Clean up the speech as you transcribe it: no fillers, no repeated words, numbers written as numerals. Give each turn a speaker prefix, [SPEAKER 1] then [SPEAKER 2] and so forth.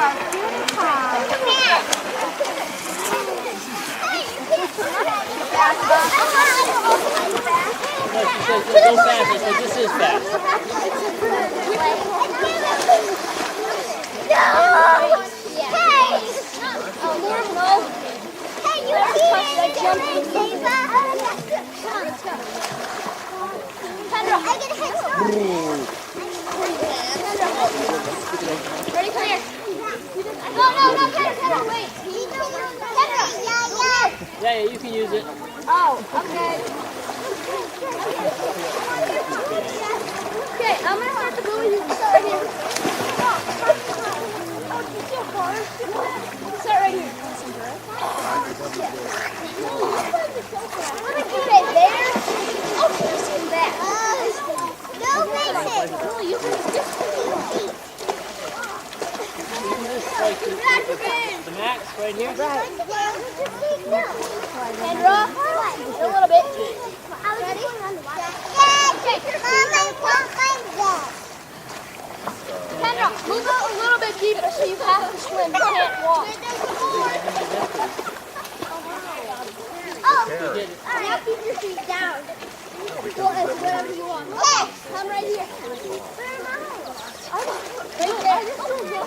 [SPEAKER 1] Go fast. I said this is fast.
[SPEAKER 2] Ready, clear. No, Kendra, wait.
[SPEAKER 1] Yeah, you can use it.
[SPEAKER 2] Oh, okay. Okay, I'm gonna start the blue. You start right here. Start right here. Okay, there. Okay, and back. No, face it. No, you can just
[SPEAKER 1] Like the max right here.
[SPEAKER 2] Right. Kendra, a little bit. Ready? Kendra, move out a little bit deeper so you have to swim. You can't walk. Oh, now keep your feet down. Go as whatever you want. Come right here. Where am I? Right there.